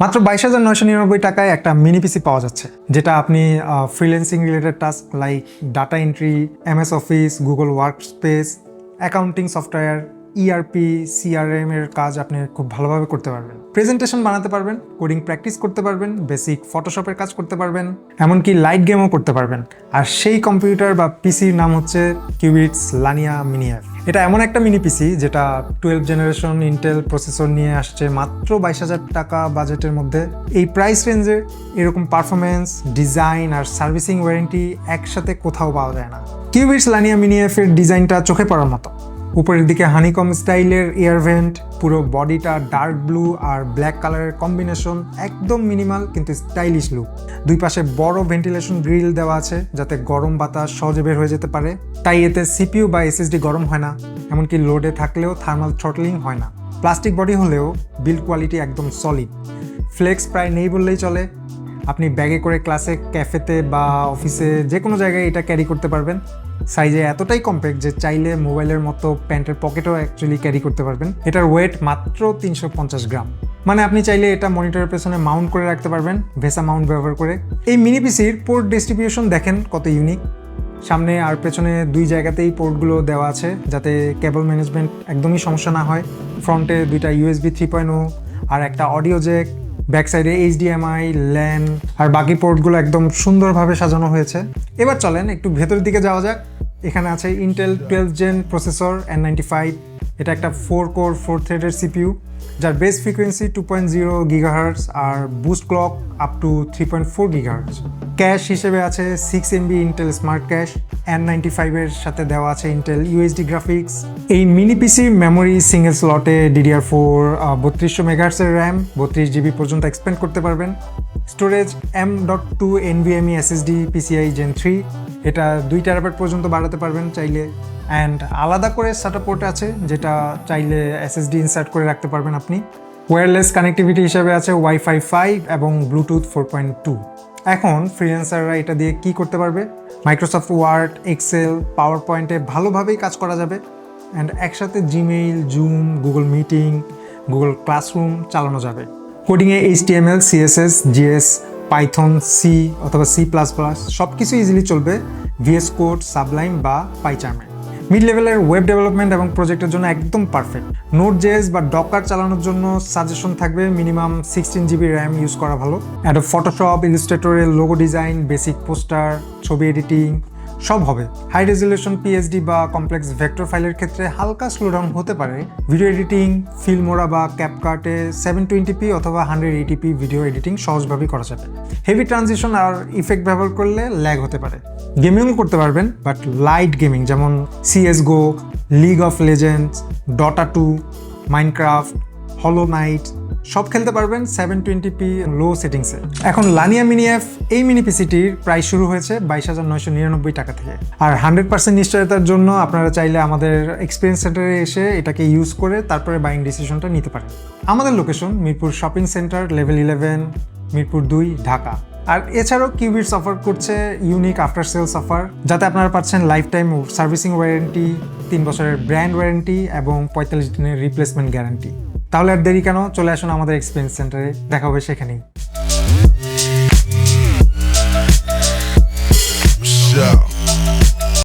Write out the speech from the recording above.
মাত্র 22,999 টাকায় একটা মিনি পিসি পাওয়া যাচ্ছে, যেটা আপনি freelancing related task like data entry, MS office, Google workspace, accounting software, ERP, CRM এর কাজ আপনি খুব ভালোভাবে করতে পারবেন। প্রেজেন্টেশন বানাতে পারবেন, কোডিং প্র্যাকটিস করতে পারবেন, বেসিক ফটোশপের কাজ করতে পারবেন, এমনকি লাইট গেমও করতে পারবেন। আর সেই কম্পিউটার বা পিসির নাম হচ্ছে Qbits Lania Mini F। এটা এমন একটা মিনি পিসি যেটা 12 জেনারেশন ইন্টেল প্রসেসর নিয়ে আসছে মাত্র 22,000 টাকা বাজেটের মধ্যে। এই প্রাইস রেঞ্জে এরকম পারফরমেন্স, ডিজাইন আর সার্ভিসিং ওয়ারেন্টি একসাথে কোথাও পাওয়া যায় না। Qbits Lania Mini F এর ডিজাইনটা চোখে পড়ার মতো। উপরের দিকে হানিকম স্টাইলের এয়ার ভেন্ট, পুরো বডিটা ডার্ক ব্লু আর ব্ল্যাক কালারের কম্বিনেশন, একদম মিনিমাল কিন্তু স্টাইলিশ লুক। দুই পাশে বড় ভেন্টিলেশন গ্রিল দেওয়া আছে যাতে গরম বাতাস সহজে বের হয়ে যেতে পারে, তাই এতে CPU বা SSD গরম হয় না, এমনকি লোডে থাকলেও থার্মাল থ্রটলিং হয় না। প্লাস্টিক বডি হলেও বিল্ড কোয়ালিটি একদম সলিড, ফ্লেক্স প্রায় নেই বললেই চলে। আপনি ব্যাগে করে ক্লাসে, ক্যাফেতে বা অফিসে যে কোনো জায়গায় এটা ক্যারি করতে পারবেন। সাইজে এতটাই কম্প্যাক্ট যে চাইলে মোবাইলের মতো প্যান্টের পকেটও অ্যাকচুয়ালি ক্যারি করতে পারবেন। এটার ওয়েট মাত্র 350 গ্রাম, মানে আপনি চাইলে এটা মনিটরের পেছনে মাউন্ট করে রাখতে পারবেন ভেসা মাউন্ট ব্যবহার করে। এই মিনি পিসির পোর্ট ডিস্ট্রিবিউশন দেখেন কত ইউনিক। সামনে আর পেছনে দুই জায়গাতেই পোর্টগুলো দেওয়া আছে যাতে কেবল ম্যানেজমেন্ট একদমই সমস্যা না হয়। ফ্রন্টে দুইটা USB 3.0 আর একটা অডিও জ্যাক, ব্যাক সাইডে HDMI, LAN আর বাকি পোর্টগুলো একদম সুন্দরভাবে সাজানো হয়েছে। এবার চলেন একটু ভেতরের দিকে যাওয়া যাক। এখানে আছে ইন্টেল 12 জেন প্রসেসর N95। এটা একটা 4 কোর 4 থ্রেডের CPU, যার বেস ফ্রিকোয়েন্সি 2.0 GHz আর boost clock up to 3.4 GHz। Cache হিসেবে আছে 6 MB Intel smart cash. N95 এর সাথে দেওয়া আছে ইন্টেল UHD গ্রাফিক্স। এই মিনি পিসির মেমোরি সিঙ্গেল স্লটে DDR4 3200 MHz এর র্যাম, 32 GB পর্যন্ত এক্সপেন্ড করতে পারবেন। Storage M.2 NVMe SSD PCI Gen 3, এটা 2 TB পর্যন্ত বাড়াতে পারবেন চাইলে। অ্যান্ড আলাদা করে SATA পোর্ট আছে যেটা চাইলে SSD ইনসার্ট করে রাখতে পারবেন আপনি। ওয়্যারলেস কানেক্টিভিটি হিসেবে আছে Wi-Fi 5 এবং ব্লুটুথ 4.2। এখন ফ্রিল্যান্সাররা এটা দিয়ে কি করতে পারবে? মাইক্রোসফট ওয়ার্ড, এক্সেল, পাওয়ার পয়েন্টে ভালোভাবেই কাজ করা যাবে। অ্যান্ড একসাথে Gmail, zoom, Google meeting, Google classroom চালানো যাবে। কোডিংয়ে HTML, CSS, JS, Python, C অথবা C++ সব কিছু ইজিলি চলবে VS কোড, সাবলাইম বা পাইচার্মে। মিড লেভেলের ওয়েব ডেভেলপমেন্ট এবং প্রজেক্টের জন্য একদম পারফেক্ট। Node.js বা ডকার চালানোর জন্য সাজেশন থাকবে মিনিমাম 16 GB র্যাম ইউজ করা ভালো। অ্যাডোব ফটোশপ, ইলাস্ট্রেটরের লোগো ডিজাইন, বেসিক পোস্টার, ছবি এডিটিং সব হবে। হাই রেজলিউশন PSD বা কমপ্লেক্স ভেক্টর ফাইলের ক্ষেত্রে হালকা স্লোডাউন হতে পারে। ভিডিও এডিটিং, ফিল্মোরা বা ক্যাপকাটে 720p অথবা 180p ভিডিও এডিটিং সহজভাবেই করা যাবে। হেভি ট্রানজিশন আর ইফেক্ট ব্যবহার করলে ল্যাগ হতে পারে। গেমিংও করতে পারবেন, বাট লাইট গেমিং যেমন CSGO, league of legends, Dota 2, Minecraft, হলো নাইট সব খেলতে পারবেন 720p লো সেটিংসে। এখন লানিয়া মিনি এফ এই মিনি পিসিটির প্রাইস শুরু হয়েছে 22,999 টাকা থেকে। আর 100% নিশ্চয়তার জন্য আপনারা চাইলে আমাদের এক্সপিরিয়েন্স সেন্টারে এসে এটাকে ইউজ করে তারপরে বাইং ডিসিশনটা নিতে পারেন। আমাদের location Mirpur shopping centre, level 11, Mirpur 2, Dhaka. আর এছাড়াও কিউবিটস অফার করছে ইউনিক আফটার সেলস অফার, যাতে আপনারা পাচ্ছেন লাইফ টাইম সার্ভিসিং ওয়ারেন্টি, 3 বছরের ব্র্যান্ড ওয়ারেন্টি এবং 45 দিনের রিপ্লেসমেন্ট গ্যারান্টি। তাহলে আর দেরি কেন, চলে আসুন আমাদের এক্সপিরিয়েন্স সেন্টারে, দেখা হবে সেখানেই।